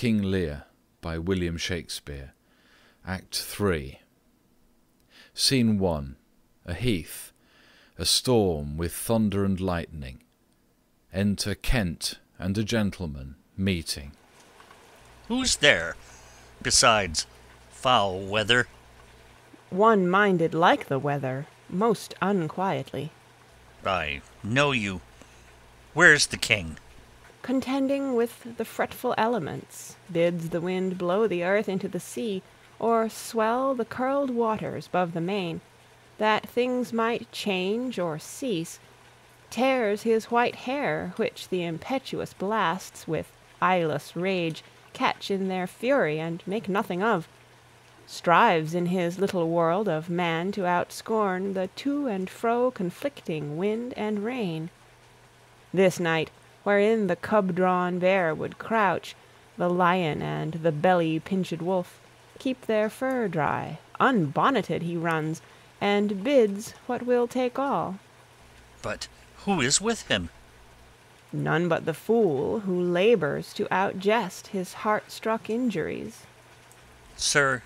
King Lear by William Shakespeare. Act 3. Scene 1. A heath. A storm with thunder and lightning. Enter Kent and a gentleman meeting. Who's there, besides foul weather? One minded like the weather, most unquietly. I know you. Where's the king? Contending with the fretful elements, bids the wind blow the earth into the sea, or swell the curled waters 'bove the main, that things might change or cease, tears his white hair, which the impetuous blasts with eyeless rage catch in their fury and make nothing of, strives in his little world of man to outscorn the to and fro conflicting wind and rain. This night, wherein the cub-drawn bear would crouch, the lion and the belly-pinched wolf keep their fur dry, unbonneted he runs, and bids what will take all. But who is with him? None but the fool who labours to outjest his heart-struck injuries. Sir,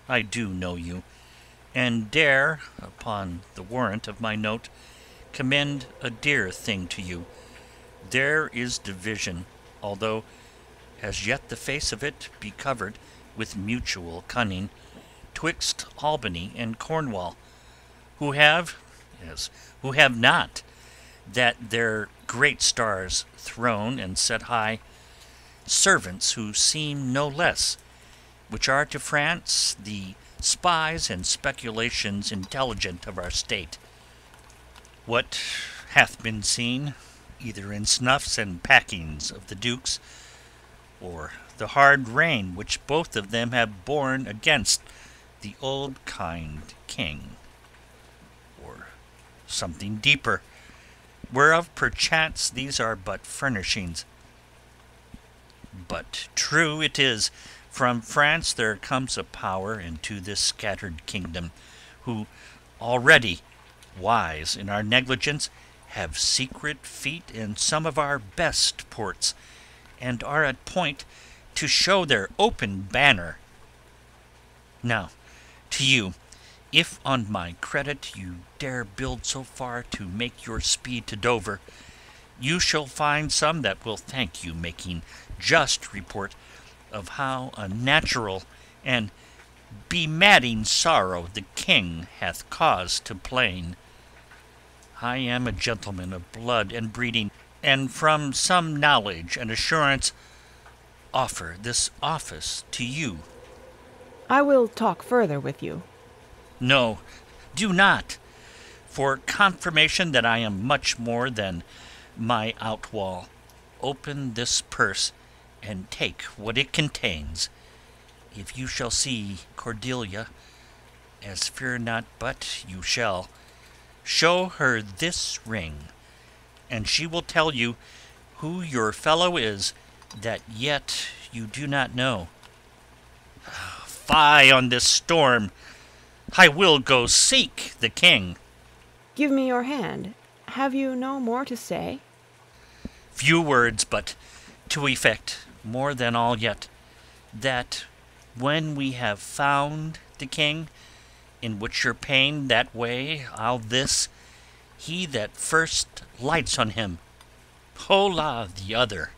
I do know you, and dare, upon the warrant of my note, commend a dear thing to you. There is division, although as yet the face of it be covered with mutual cunning, twixt Albany and Cornwall, who have, as who have not, that their great stars thrown and set high, servants who seem no less, which are to France the spies and speculations intelligent of our state. What hath been seen, either in snuffs and packings of the dukes, or the hard reign which both of them have borne against the old kind king, or something deeper, whereof perchance these are but furnishings. But true it is, from France there comes a power into this scattered kingdom, who already, wise in our negligence, have secret feet in some of our best ports, and are at point to show their open banner. Now, to you, if on my credit you dare build so far to make your speed to Dover, you shall find some that will thank you, making just report of how a natural and bemadding sorrow the king hath cause to plain. I am a gentleman of blood and breeding, and from some knowledge and assurance offer this office to you. I will talk further with you. No, do not, for confirmation that I am much more than my outwall. Open this purse, and take what it contains. If you shall see Cordelia, as fear not but you shall, show her this ring, and she will tell you who your fellow is that yet you do not know. Fie on this storm! I will go seek the king. Give me your hand. Have you no more to say? Few words, but to effect, more than all yet, that when we have found the king, in which your pain that way, I'll this, he that first lights on him, hola the other.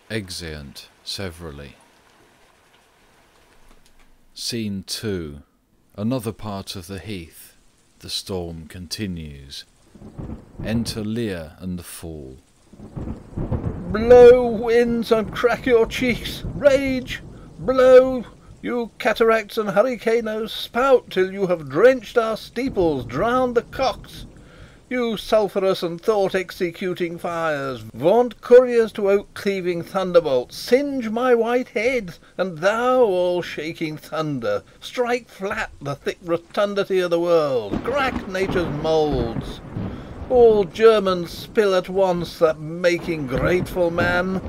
Exeunt severally. Scene 2. Another part of the heath. The storm continues. Enter Lear and the fool. Blow, winds, and crack your cheeks! Rage! Blow, you cataracts and hurricanos! Spout till you have drenched our steeples, drowned the cocks! You sulphurous and thought-executing fires, vaunt couriers to oak-cleaving thunderbolts, singe my white head, and thou, all-shaking thunder, strike flat the thick rotundity of the world, crack nature's moulds. All Germans spill at once, that making grateful man.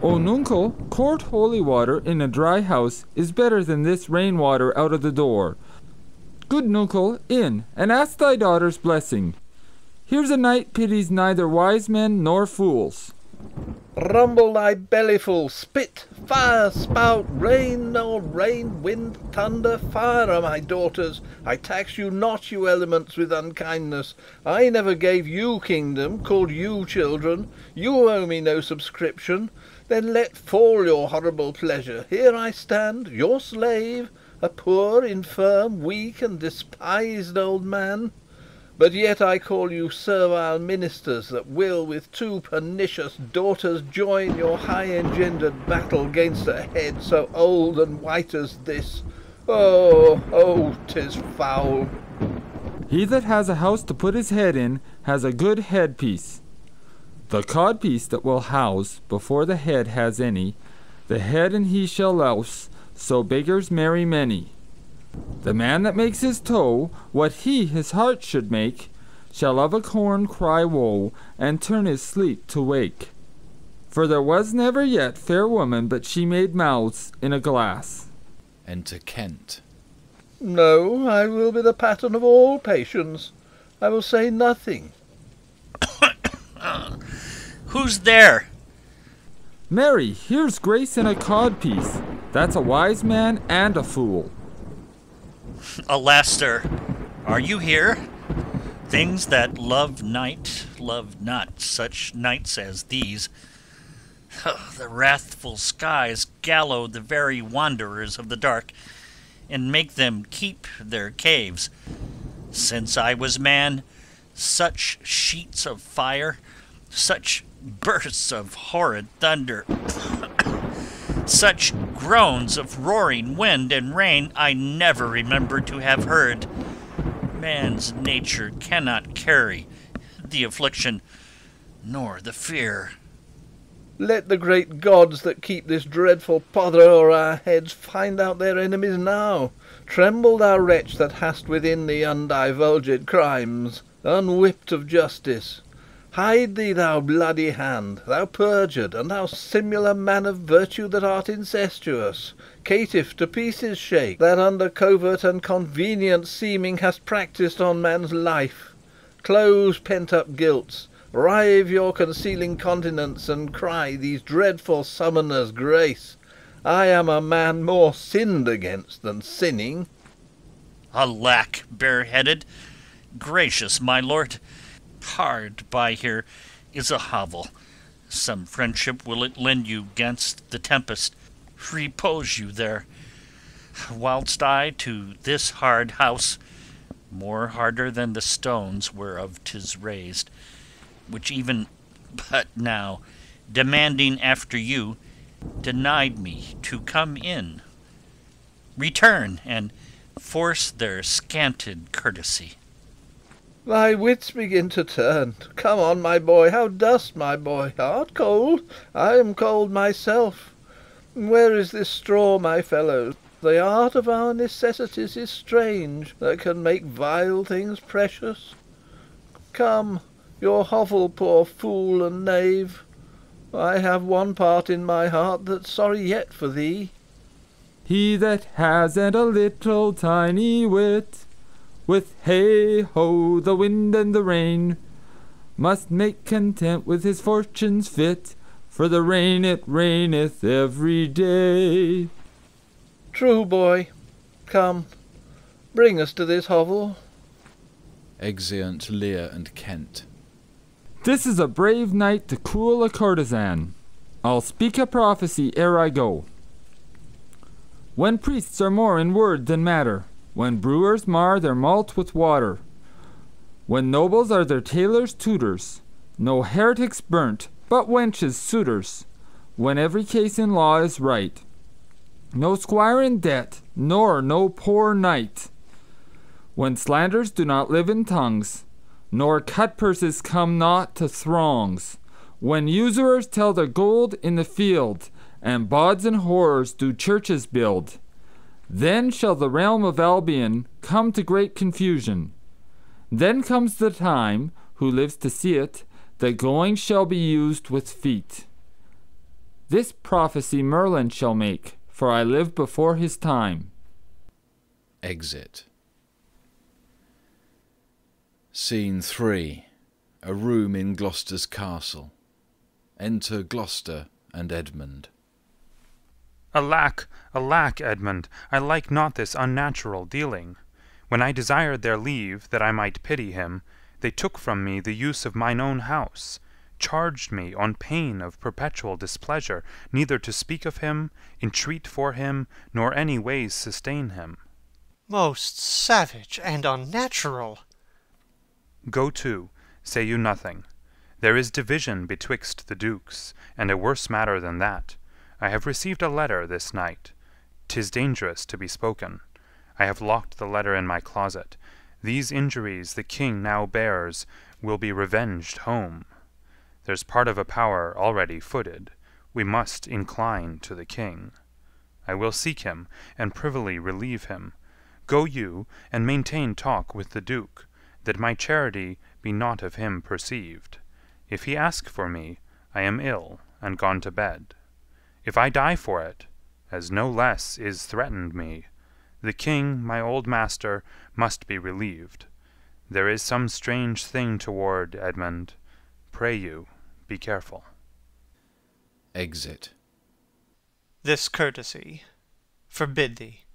O nuncle, court holy water in a dry house is better than this rain-water out of the door. Good nuncle, in, and ask thy daughter's blessing. Here's a knight pities neither wise men nor fools. Rumble thy bellyful, spit, fire, spout, rain, or rain, wind, thunder, fire are my daughters. I tax you not, you elements, with unkindness. I never gave you kingdom, called you children. You owe me no subscription. Then let fall your horrible pleasure. Here I stand, your slave, a poor, infirm, weak, and despised old man. But yet I call you servile ministers, that will with two pernicious daughters join your high-engendered battle gainst a head so old and white as this. Oh, oh, 'tis foul. He that has a house to put his head in has a good headpiece. The codpiece that will house, before the head has any, the head and he shall louse, so beggars marry many. The man that makes his toe what he his heart should make, shall of a corn cry woe, and turn his sleep to wake. For there was never yet fair woman, but she made mouths in a glass. Enter Kent. No, I will be the pattern of all patience. I will say nothing. Who's there? Mary, here's grace in a codpiece. That's a wise man and a fool. Alas, sir, are you here? Things that love night love not such nights as these. The wrathful skies gallow the very wanderers of the dark, and make them keep their caves. Since I was man, such sheets of fire, such bursts of horrid thunder, such groans of roaring wind and rain I never remember to have heard. Man's nature cannot carry the affliction, nor the fear. Let the great gods that keep this dreadful pother o'er our heads find out their enemies now. Tremble, thou wretch that hast within thee undivulged crimes, unwhipped of justice. Hide thee, thou bloody hand, thou perjured, and thou simular man of virtue that art incestuous. Caitiff to pieces shake, that under covert and convenient seeming hast practised on man's life. Close pent-up guilts, rive your concealing continence, and cry these dreadful summoners grace. I am a man more sinned against than sinning. Alack, bareheaded, gracious my lord, hard by here is a hovel. Some friendship will it lend you gainst the tempest. Repose you there, whilst I to this hard house, more harder than the stones whereof 'tis raised, which even but now, demanding after you, denied me to come in, return and force their scanted courtesy. Thy wits begin to turn. Come on, my boy. How dost, my boy? Art cold? I am cold myself. Where is this straw, my fellows? The art of our necessities is strange, that can make vile things precious. Come, your hovel, poor fool and knave. I have one part in my heart that's sorry yet for thee. He that hasn't a little tiny wit, with hey-ho, the wind and the rain, must make content with his fortunes fit, for the rain it raineth every day. True, boy. Come, bring us to this hovel. Exeunt Lear and Kent. This is a brave night to cool a courtesan. I'll speak a prophecy ere I go. When priests are more in word than matter, when brewers mar their malt with water, when nobles are their tailors' tutors, no heretics burnt, but wenches suitors, when every case in law is right, no squire in debt, nor no poor knight, when slanders do not live in tongues, nor cut-purses come not to throngs, when usurers tell their gold in the field, and bawds and whores do churches build, then shall the realm of Albion come to great confusion. Then comes the time, who lives to see it, that going shall be used with feet. This prophecy Merlin shall make, for I live before his time. Exit. Scene 3. A room in Gloucester's castle. Enter Gloucester and Edmund. Alack, alack, Edmund, I like not this unnatural dealing. When I desired their leave, that I might pity him, they took from me the use of mine own house, charged me on pain of perpetual displeasure, neither to speak of him, entreat for him, nor any ways sustain him. Most savage and unnatural. Go to, say you nothing. There is division betwixt the dukes, and a worse matter than that. I have received a letter this night. 'Tis dangerous to be spoken. I have locked the letter in my closet. These injuries the king now bears will be revenged home. There's part of a power already footed. We must incline to the king. I will seek him, and privily relieve him. Go you, and maintain talk with the duke, that my charity be not of him perceived. If he ask for me, I am ill, and gone to bed. If I die for it, as no less is threatened me, the king, my old master, must be relieved. There is some strange thing toward, Edmund. Pray you, be careful. Exit. This courtesy, forbid thee,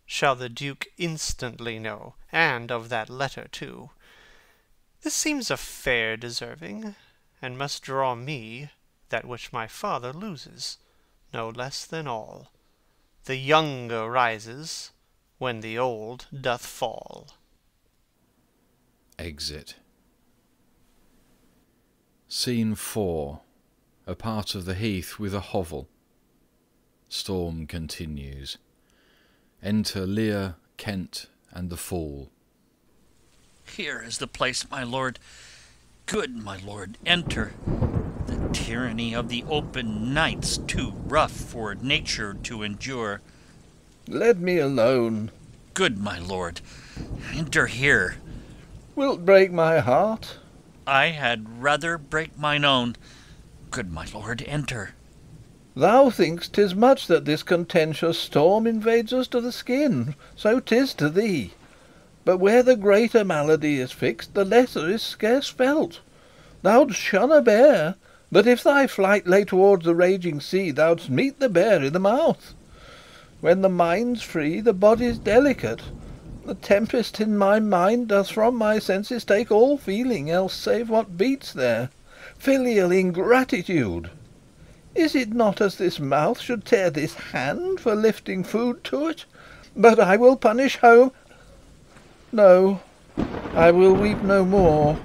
shall the duke instantly know, and of that letter too. This seems a fair deserving, and must draw me that which my father loses, no less than all. The younger rises when the old doth fall. Exit. Scene 4. A part of the heath with a hovel. Storm continues. Enter Lear, Kent, and the Fool. Here is the place, my lord. Good my lord, enter. The tyranny of the open night's too rough for nature to endure. Let me alone. Good my lord, enter here. Wilt break my heart? I had rather break mine own. Good my lord, enter. Thou think'st 'tis much that this contentious storm invades us to the skin, so 'tis to thee. But where the greater malady is fixed, the lesser is scarce felt. Thou'dst shun a bear, but if thy flight lay towards the raging sea, thou'dst meet the bear i' the mouth. When the mind's free, the body's delicate. The tempest in my mind doth from my senses take all feeling else save what beats there. Filial ingratitude! Is it not as this mouth should tear this hand for lifting food to it? But I will punish home. No, I will weep no more.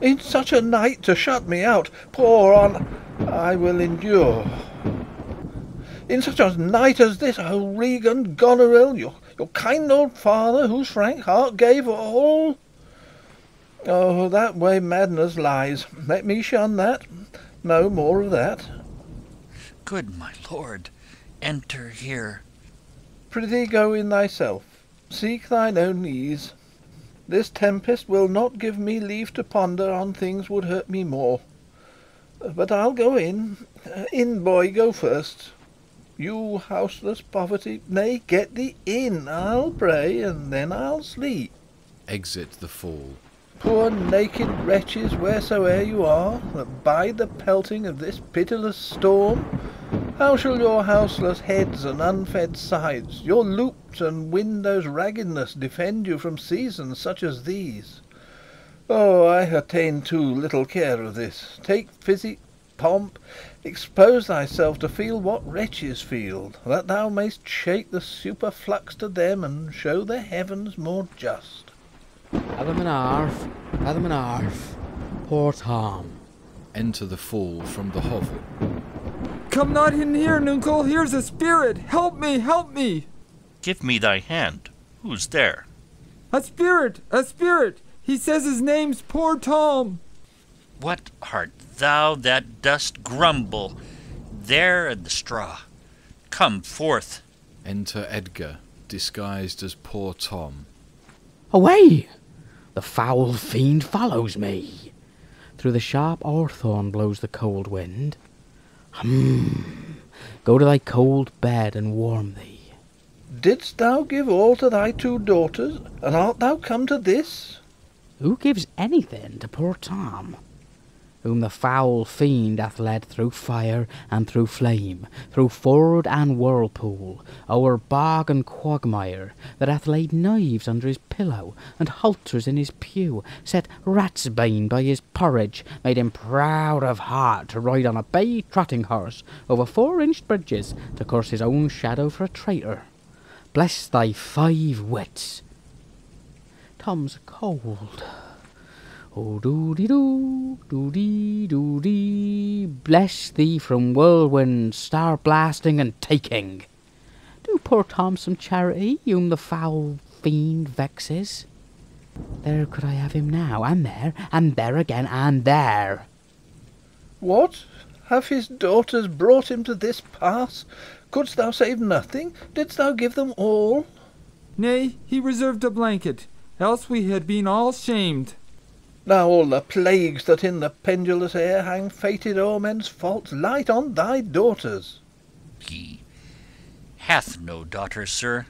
In such a night to shut me out, pour on, I will endure. In such a night as this, O Regan Goneril, your kind old father, whose frank heart gave all. Oh, that way madness lies. Let me shun that. No more of that. Good my lord, enter here. Prithee go in thyself. Seek thine own ease. This tempest will not give me leave to ponder on things would hurt me more. But I'll go in. In, boy, go first. You, houseless poverty, nay, get thee in. I'll pray, and then I'll sleep. Exit the Fool. Poor naked wretches, wheresoe'er you are, that bide the pelting of this pitiless storm, how shall your houseless heads and unfed sides, your looped and windows' raggedness, defend you from seasons such as these? Oh, I attain too little care of this. Take physic, pomp, expose thyself to feel what wretches feel, that thou mayst shake the superflux to them, and show the heavens more just. Adam and Arf, Adam and Arf, poor Tom. Enter the Fool from the hovel. Come not in here, Nuncle. Here's a spirit. Help me, help me. Give me thy hand. Who's there? A spirit, a spirit. He says his name's poor Tom. What art thou that dost grumble there in the straw? Come forth. Enter Edgar, disguised as poor Tom. Away! The foul fiend follows me. Through the sharp hawthorn blows the cold wind. Go to thy cold bed and warm thee. Didst thou give all to thy 2 daughters, and art thou come to this? Who gives anything to poor Tom? whom the foul fiend hath led through fire and through flame, through ford and whirlpool, o'er bog and quagmire, that hath laid knives under his pillow, and halters in his pew, set ratsbane by his porridge, made him proud of heart to ride on a bay trotting horse over 4-inch bridges, to curse his own shadow for a traitor. Bless thy 5 wits. Tom's cold. Oh, doo-dee-doo, doo-dee-doo-dee, bless thee from whirlwind, star blasting and taking. Do poor Tom some charity, whom the foul fiend vexes. There could I have him now, and there again, and there. What? Have his daughters brought him to this pass? Couldst thou save nothing? Didst thou give them all? Nay, he reserved a blanket, else we had been all shamed. Now all the plagues that in the pendulous air hang fated o'er men's faults light on thy daughters. He hath no daughter, sir.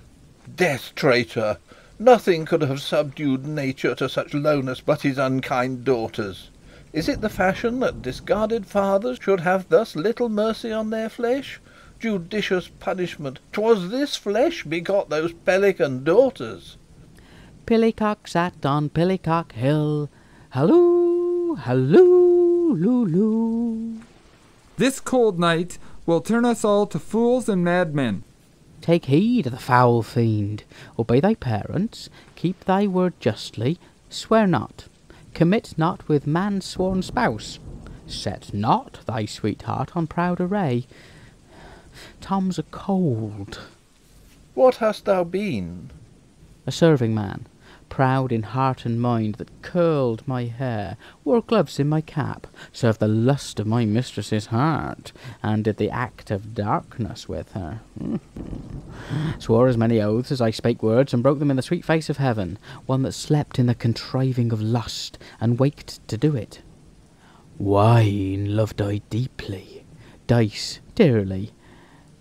Death, traitor! Nothing could have subdued nature to such lowness but his unkind daughters. Is it the fashion that discarded fathers should have thus little mercy on their flesh? Judicious punishment! 'Twas this flesh begot those pelican daughters. Pillycock sat on Pillycock Hill. Halloo, halloo, loo, loo. This cold night will turn us all to fools and madmen. Take heed of the foul fiend. Obey thy parents. Keep thy word justly. Swear not. Commit not with man's sworn spouse. Set not thy sweetheart on proud array. Tom's a cold. What hast thou been? A serving man, proud in heart and mind, that curled my hair, wore gloves in my cap, served the lust of my mistress's heart, and did the act of darkness with her. Swore as many oaths as I spake words, and broke them in the sweet face of heaven, one that slept in the contriving of lust, and waked to do it. Wine loved I deeply, dice dearly,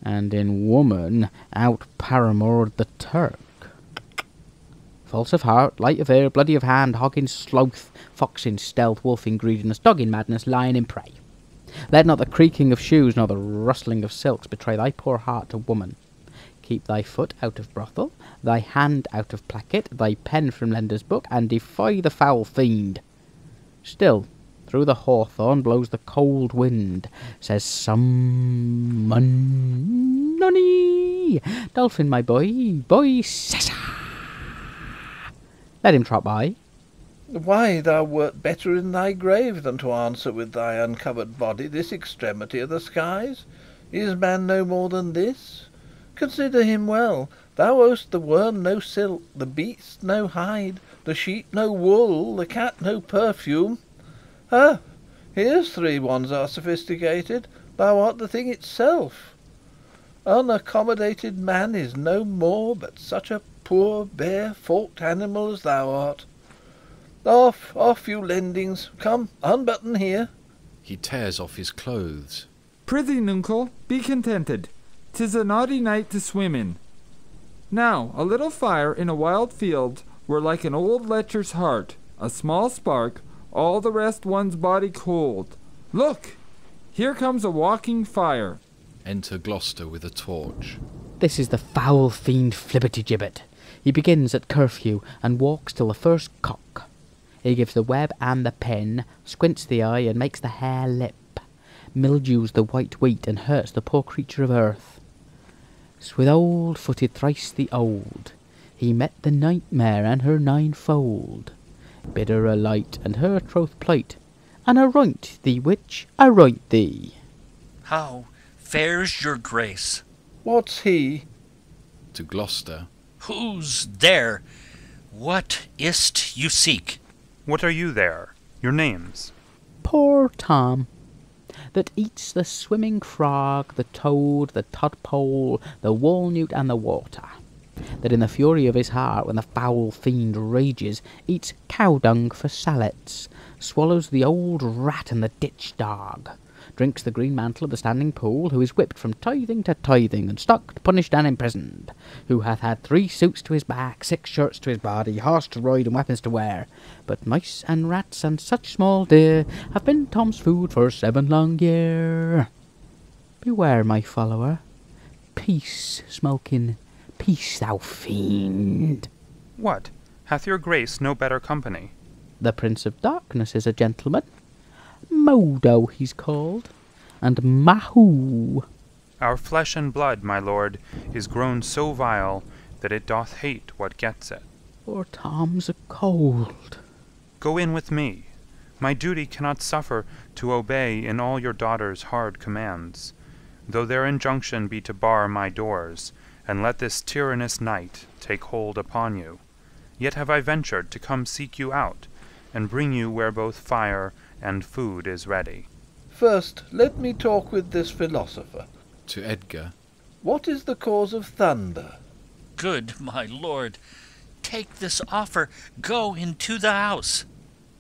and in woman out paramored the Turk. False of heart, light of ear, bloody of hand, hog in sloth, fox in stealth, wolf in greediness, dog in madness, lion in prey. Let not the creaking of shoes nor the rustling of silks betray thy poor heart to woman. Keep thy foot out of brothel, thy hand out of placket, thy pen from lender's book, and defy the foul fiend. Still, through the hawthorn blows the cold wind, says some nonny, Dolphin, my boy, sessa. Let him trot by. Why, thou wert better in thy grave than to answer with thy uncovered body this extremity of the skies. Is man no more than this? Consider him well. Thou owest the worm no silk, the beast no hide, the sheep no wool, the cat no perfume. Ah, here's 3 ones are sophisticated. Thou art the thing itself. Unaccommodated man is no more but such a poor, bare, forked animal as thou art. Off, off, you lendings. Come, unbutton here. He tears off his clothes. Prithee, nuncle, be contented. 'Tis a naughty night to swim in. Now, a little fire in a wild field were like an old lecher's heart, a small spark, all the rest one's body cold. Look! Here comes a walking fire. Enter Gloucester with a torch. This is the foul fiend Flibbertigibbet. He begins at curfew, and walks till the first cock. He gives the web and the pen, squints the eye, and makes the hare lip, mildews the white wheat, and hurts the poor creature of earth. Swithold footed thrice the old, he met the nightmare and her ninefold, bid her alight, and her troth plight, and aroint thee, witch, aroint thee. How fares your grace? What's he? To Gloucester. Who's there? What is't you seek? What are you there? Your names? Poor Tom, that eats the swimming frog, the toad, the todpole, the walnut, and the water, that in the fury of his heart, when the foul fiend rages, eats cow dung for sallets, swallows the old rat and the ditch dog, drinks the green mantle of the standing pool, who is whipped from tithing to tithing, and stocked, punished, and imprisoned, who hath had 3 suits to his back, 6 shirts to his body, horse to ride, and weapons to wear. But mice and rats and such small deer have been Tom's food for 7 long year. Beware, my follower. Peace, smoking, peace, thou fiend. What? Hath your grace no better company? The Prince of Darkness is a gentleman. Modo he's called, and Mahu. Our flesh and blood, my lord, is grown so vile that it doth hate what gets it. Poor Tom's a cold. Go in with me. My duty cannot suffer to obey in all your daughter's hard commands, though their injunction be to bar my doors, and let this tyrannous night take hold upon you. Yet have I ventured to come seek you out, and bring you where both fire and food is ready. First, let me talk with this philosopher. To Edgar. What is the cause of thunder? Good my lord, take this offer, go into the house.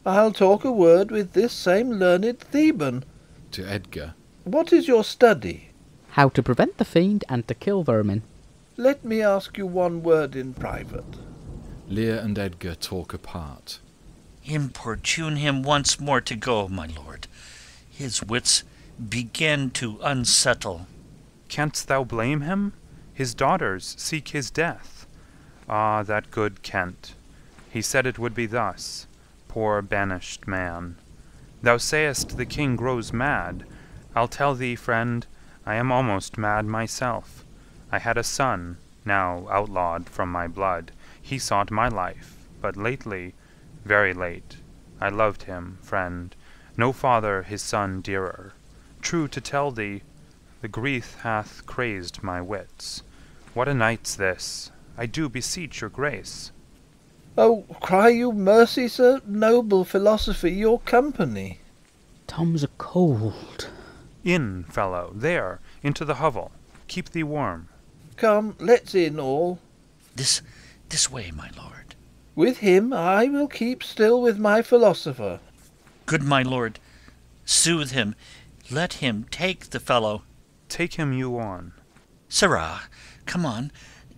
I'll talk a word with this same learned Theban. To Edgar. What is your study? How to prevent the fiend and to kill vermin. Let me ask you one word in private. Lear and Edgar talk apart. Importune him once more to go, my lord. His wits begin to unsettle. Canst thou blame him? His daughters seek his death. Ah, that good Kent! He said it would be thus, poor banished man. Thou sayest the king grows mad. I'll tell thee, friend, I am almost mad myself. I had a son, now outlawed from my blood. He sought my life, but lately, very late, I loved him, friend, no father his son dearer. True to tell thee, the grief hath crazed my wits. What a night's this! I do beseech your grace. Oh, cry you mercy, sir, noble philosophy, your company. Tom's a cold. In, fellow, there, into the hovel. Keep thee warm. Come, let's in all. This way, my lord. With him I will keep still with my philosopher. Good my lord, soothe him. Let him take the fellow. Take him you on. Sirrah, come on,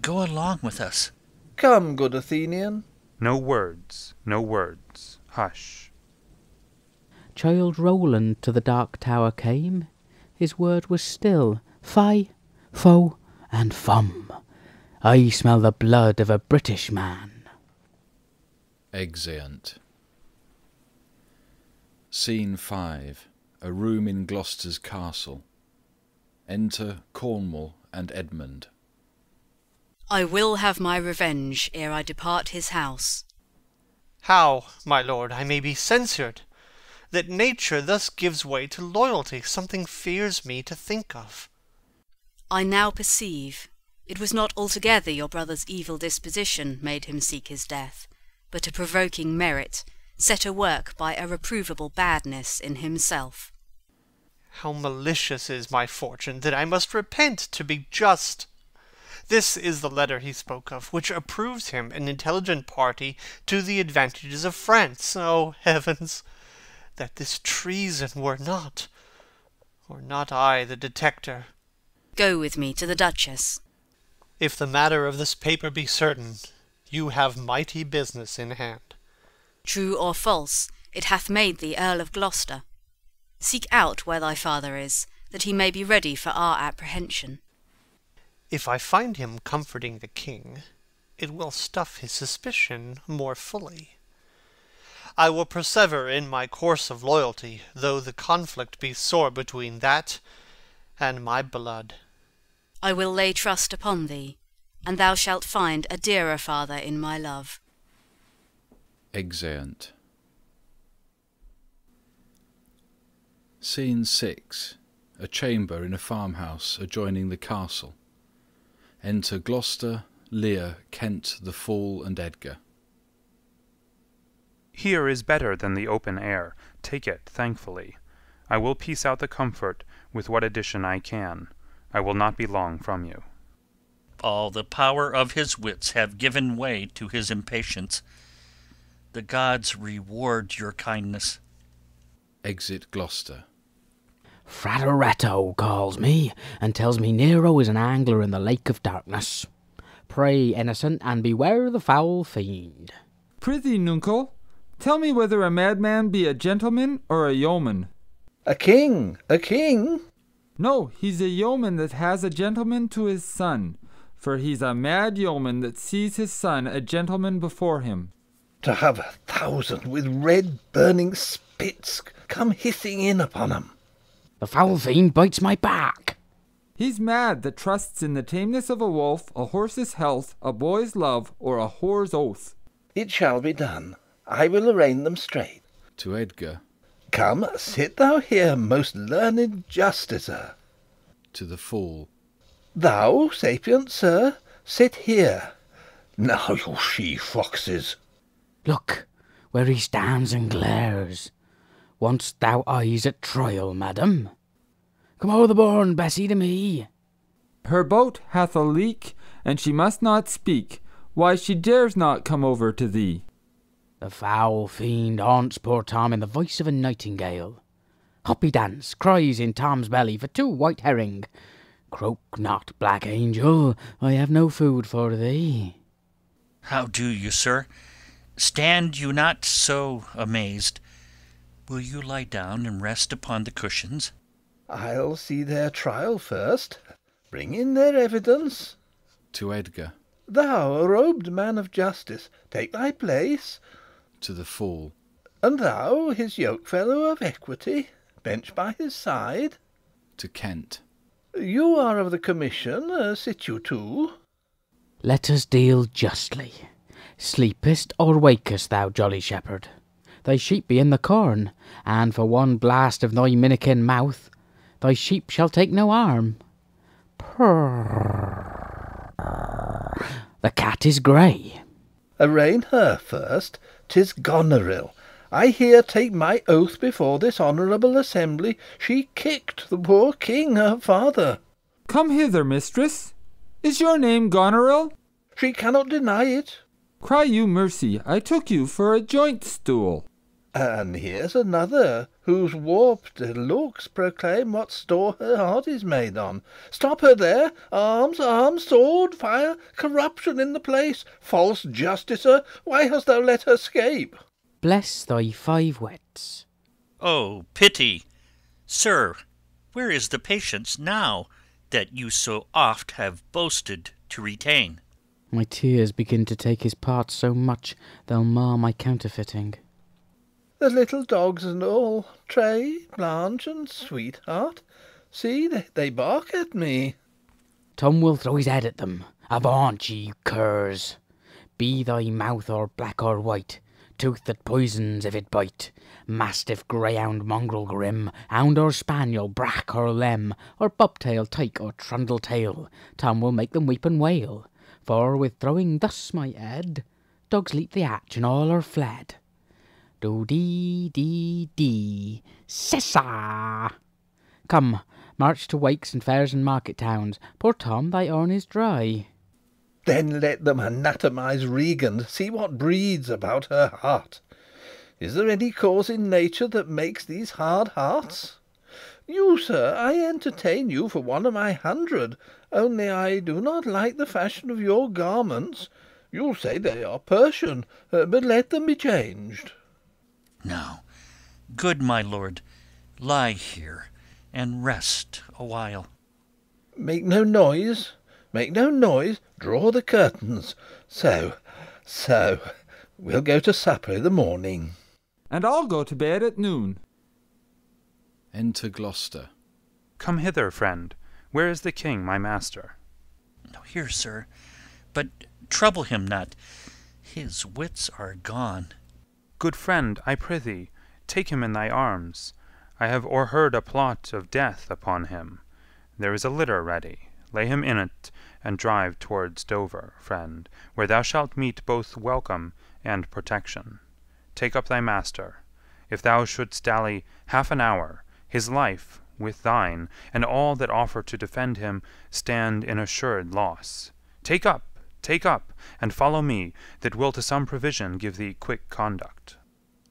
go along with us. Come, good Athenian. No words, no words. Hush. Child Roland to the dark tower came. His word was still, fi, fo, and fum. I smell the blood of a British man. Exeunt. Scene 5. A room in Gloucester's castle. Enter Cornwall and Edmund. I will have my revenge ere I depart his house. How, my lord, I may be censured, that nature thus gives way to loyalty, something fears me to think of. I now perceive it was not altogether your brother's evil disposition made him seek his death, but a provoking merit, set a work by a reprovable badness in himself. How malicious is my fortune, that I must repent to be just. This is the letter he spoke of, which approves him an intelligent party to the advantages of France. O heavens, that this treason were not, or not I the detector. Go with me to the Duchess. If the matter of this paper be certain, you have mighty business in hand. True or false, it hath made thee Earl of Gloucester. Seek out where thy father is, that he may be ready for our apprehension. If I find him comforting the king, it will stuff his suspicion more fully. I will persever in my course of loyalty, though the conflict be sore between that and my blood. I will lay trust upon thee, and thou shalt find a dearer father in my love. Exeunt. Scene 6. A chamber in a farmhouse adjoining the castle. Enter Gloucester, Lear, Kent, the Fool, and Edgar. Here is better than the open air. Take it thankfully. I will piece out the comfort with what addition I can. I will not be long from you. All the power of his wits have given way to his impatience. The gods reward your kindness. Exit Gloucester. Frateretto calls me, and tells me Nero is an angler in the lake of darkness. Pray, innocent, and beware the foul fiend. Prithee, nuncle, tell me whether a madman be a gentleman or a yeoman. A king, a king? No, he's a yeoman that has a gentleman to his son, for he's a mad yeoman that sees his son a gentleman before him. To have 1,000 with red burning spits come hissing in upon 'em. The foul fiend bites my back. He's mad that trusts in the tameness of a wolf, a horse's health, a boy's love, or a whore's oath. It shall be done. I will arraign them straight. To Edgar. Come, sit thou here, most learned justicer. To the fool. Thou, sapient sir, sit here. Now, you she-foxes. Look, where he stands and glares. Want'st thou eyes at trial, madam? Come o'er the bourne, Bessie, to me. Her boat hath a leak, and she must not speak. Why, she dares not come over to thee. The foul fiend haunts poor Tom in the voice of a nightingale. Hoppy dance cries in Tom's belly for 2 white herring. Croak not, black angel, I have no food for thee. How do you, sir? Stand you not so amazed. Will you lie down and rest upon the cushions? I'll see their trial first. Bring in their evidence. To Edgar. Thou, a robed man of justice, take thy place. To the fool. And thou, his yokefellow of equity, bench by his side. To Kent. You are of the commission, sit you too. Let us deal justly. Sleepest or wakest thou, jolly shepherd? Thy sheep be in the corn, and for one blast of thy minikin mouth, thy sheep shall take no harm. Purr. The cat is grey. Arraign her first. 'Tis Goneril. I here take my oath before this honourable assembly. She kicked the poor king, her father. Come hither, mistress. Is your name Goneril? She cannot deny it. Cry you mercy, I took you for a joint stool. And here's another, whose warped looks proclaim what store her heart is made on. Stop her there! Arms, arms, sword, fire, corruption in the place! False justicer, why hast thou let her scape? Bless thy 5 wets. Oh, pity! Sir, where is the patience now that you so oft have boasted to retain? My tears begin to take his part so much they'll mar my counterfeiting. The little dogs and all, Tray, Blanche, and Sweetheart, see, they bark at me. Tom will throw his head at them. Avaunt, ye curs! Be thy mouth or black or white, tooth that poisons if it bite, mastiff, greyhound, mongrel grim, hound or spaniel, brack or lem, or bobtail, tyke or trundle tail, Tom will make them weep and wail. For with throwing thus my head, dogs leap the hatch and all are fled. Do dee dee dee, sessa. Come, march to wakes and fairs and market towns. Poor Tom, thy horn is dry. Then let them anatomise Regan, see what breeds about her heart. Is there any cause in nature that makes these hard hearts? You, sir, I entertain you for one of my 100, only I do not like the fashion of your garments. You'll say they are Persian, but let them be changed. Now, good my lord, lie here and rest a while. Make no noise, draw the curtains. So, we'll go to supper in the morning. And I'll go to bed at noon. Enter Gloucester. Come hither, friend. Where is the king, my master? No, here, sir, but trouble him not. His wits are gone. Good friend, I prithee, take him in thy arms. I have o'erheard a plot of death upon him. There is a litter ready. Lay him in it, and drive towards Dover, friend, where thou shalt meet both welcome and protection. Take up thy master. If thou shouldst dally half an hour, his life, with thine, and all that offer to defend him, stand in assured loss. Take up, and follow me, that will to some provision give thee quick conduct.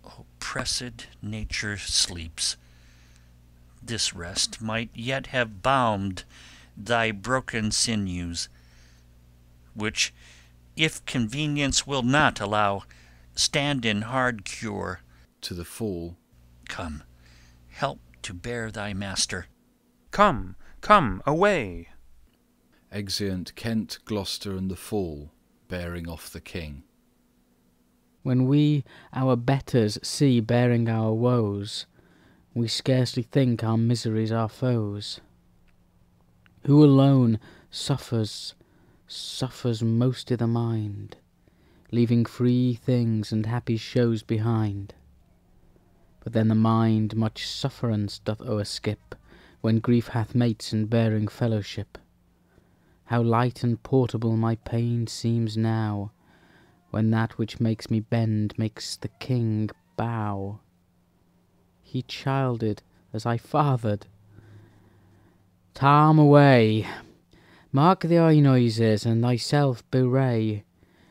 Oppressed nature sleeps. This rest might yet have balmed thy broken sinews, which, if convenience will not allow, stand in hard cure. To the Fool. Come, help to bear thy master. Come, come, away! Exeunt Kent, Gloucester, and the Fool, bearing off the king. When we our betters see bearing our woes, we scarcely think our miseries our foes. Who alone suffers most i' the mind, leaving free things and happy shows behind. But then the mind much sufferance doth o'erskip, when grief hath mates in bearing fellowship. How light and portable my pain seems now, when that which makes me bend makes the king bow. He childed as I fathered. Tarm away, mark thy noises, and thyself bewray,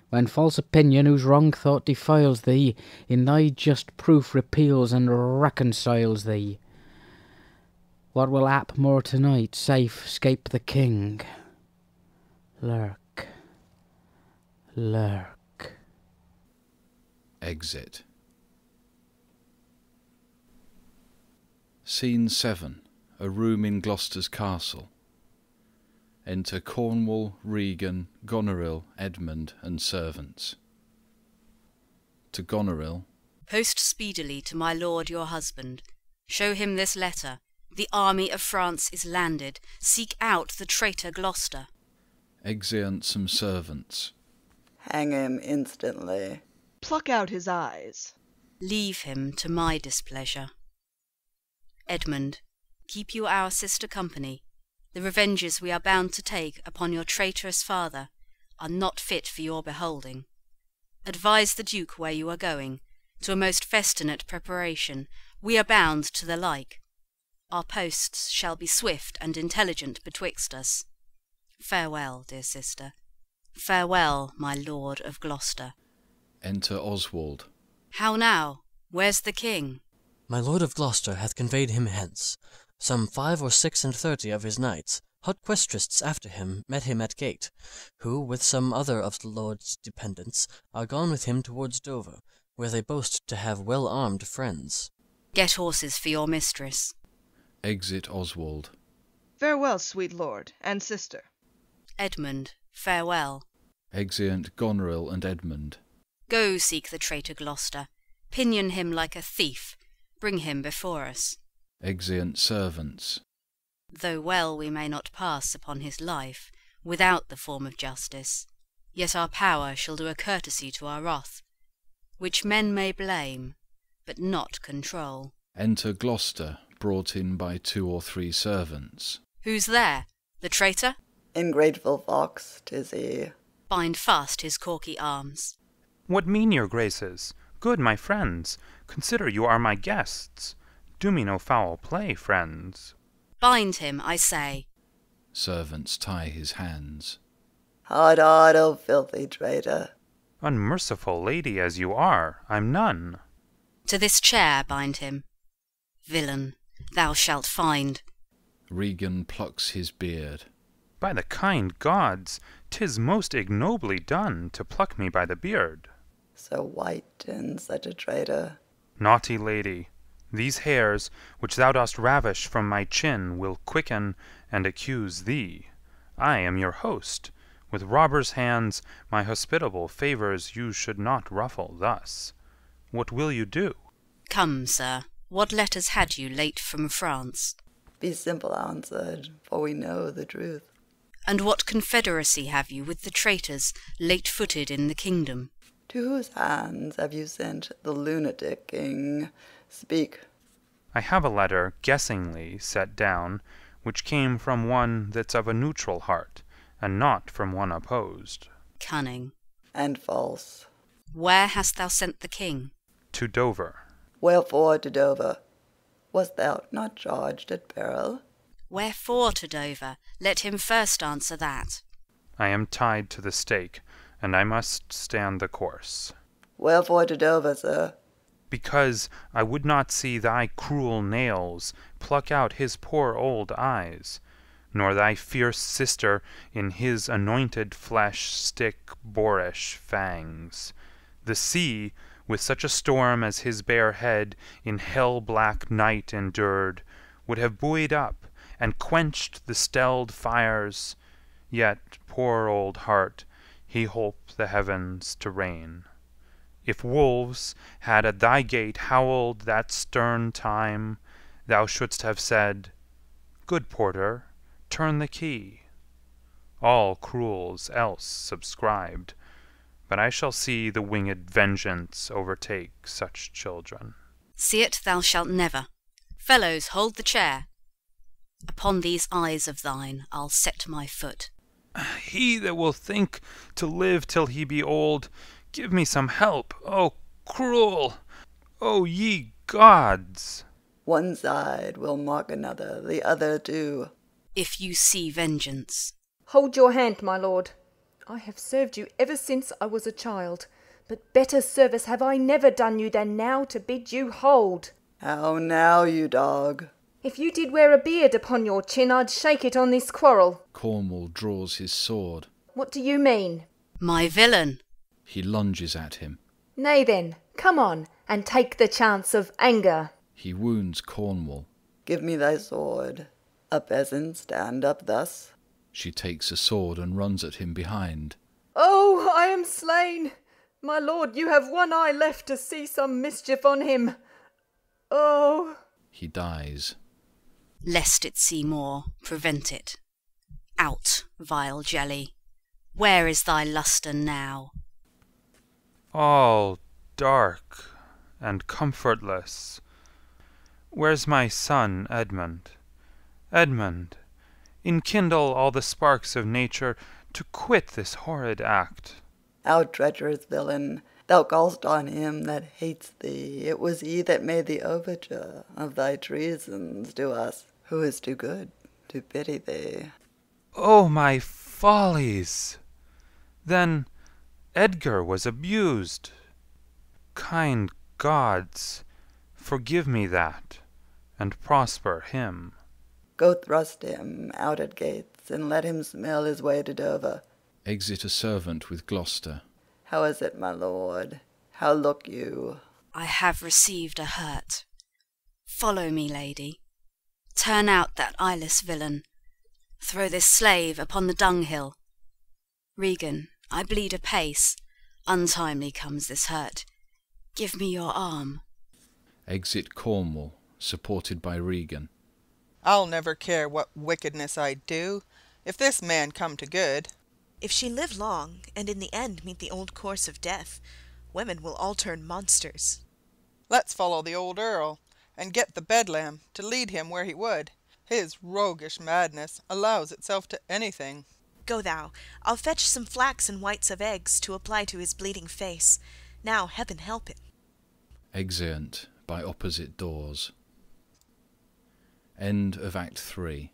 when false opinion whose wrong thought defiles thee, in thy just proof repeals and reconciles thee. What will hap more tonight, safe scape the king? Lurk, lurk. Exit. Scene 7. A room in Gloucester's castle. Enter Cornwall, Regan, Goneril, Edmund, and servants. To Goneril. Post speedily to my lord your husband. Show him this letter. The army of France is landed. Seek out the traitor Gloucester. Exeunt some servants. Hang him instantly. Pluck out his eyes. Leave him to my displeasure. Edmund, keep you our sister company. The revenges we are bound to take upon your traitorous father are not fit for your beholding. Advise the Duke where you are going, to a most festinate preparation. We are bound to the like. Our posts shall be swift and intelligent betwixt us. Farewell, dear sister. Farewell, my lord of Gloucester. Enter Oswald. How now? Where's the king? My lord of Gloucester hath conveyed him hence. Some 5 or 36 of his knights, hot questrists after him, met him at gate, who, with some other of the lord's dependents, are gone with him towards Dover, where they boast to have well-armed friends. Get horses for your mistress. Exit Oswald. Farewell, sweet lord and sister. Edmund, farewell. Exeunt Goneril and Edmund. Go seek the traitor Gloucester. Pinion him like a thief. Bring him before us. Exeunt servants. Though well we may not pass upon his life without the form of justice, yet our power shall do a courtesy to our wrath, which men may blame, but not control. Enter Gloucester, brought in by 2 or 3 servants. Who's there? The traitor? Ingrateful fox, 'tis he. Bind fast his corky arms. What mean your graces? Good my friends, consider you are my guests. Do me no foul play, friends. Bind him, I say. Servants tie his hands. Hard, O filthy traitor. Unmerciful lady as you are, I'm none. To this chair bind him. Villain, thou shalt find. Regan plucks his beard. By the kind gods, 'tis most ignobly done to pluck me by the beard. So white in such a traitor. Naughty lady, these hairs which thou dost ravish from my chin will quicken and accuse thee. I am your host. With robbers' hands my hospitable favours you should not ruffle thus. What will you do? Come, sir, what letters had you late from France? Be simple answered, for we know the truth. And what confederacy have you with the traitors late-footed in the kingdom? To whose hands have you sent the lunatic king? Speak. I have a letter guessingly set down, which came from one that's of a neutral heart, and not from one opposed. Cunning. And false. Where hast thou sent the king? To Dover. Wherefore to Dover? Wast thou not charged at peril? Wherefore to Dover? Let him first answer that. I am tied to the stake, and I must stand the course. Wherefore to Dover, sir? because I would not see thy cruel nails pluck out his poor old eyes, nor thy fierce sister in his anointed flesh stick boorish fangs. The sea, with such a storm as his bare head in hell-black night endured, would have buoyed up and quenched the stelled fires, yet, poor old heart, he holp the heavens to rain. If wolves had at thy gate howled that stern time, thou shouldst have said, Good porter, turn the key. All cruels else subscribed, but I shall see the winged vengeance overtake such children. See it thou shalt never. Fellows, hold the chair. Upon these eyes of thine I'll set my foot. He that will think to live till he be old, give me some help, O cruel, O ye gods! One side will mock another, the other too. If you see vengeance. Hold your hand, my lord. I have served you ever since I was a child, but better service have I never done you than now to bid you hold. How now, you dog? If you did wear a beard upon your chin, I'd shake it on this quarrel. Cornwall draws his sword. What do you mean? My villain. He lunges at him. Nay then, come on, and take the chance of anger. He wounds Cornwall. Give me thy sword. A peasant stand up thus. She takes a sword and runs at him behind. Oh, I am slain! My lord, you have one eye left to see some mischief on him. Oh! He dies. Lest it see more, prevent it. Out, vile jelly. Where is thy lustre now? All dark and comfortless. Where's my son, Edmund? Edmund, enkindle all the sparks of nature to quit this horrid act. Thou treacherous villain, thou call'st on him that hates thee. It was he that made the overture of thy treasons to us, who is too good to pity thee. Oh, my follies! Then Edgar was abused. Kind gods, forgive me that, and prosper him. Go thrust him out at gates, and let him smell his way to Dover. Exit a servant with Gloucester. How is it, my lord? How look you? I have received a hurt. Follow me, lady. Turn out that eyeless villain. Throw this slave upon the dunghill. Regan, I bleed apace. Untimely comes this hurt. Give me your arm. Exit Cornwall, supported by Regan. I'll never care what wickedness I do, if this man come to good. If she live long, and in the end meet the old course of death, women will all turn monsters. Let's follow the old earl, and get the bedlam to lead him where he would. His roguish madness allows itself to anything. Go thou. I'll fetch some flax and whites of eggs to apply to his bleeding face. Now heaven help him. Exeunt by opposite doors. End of Act 3.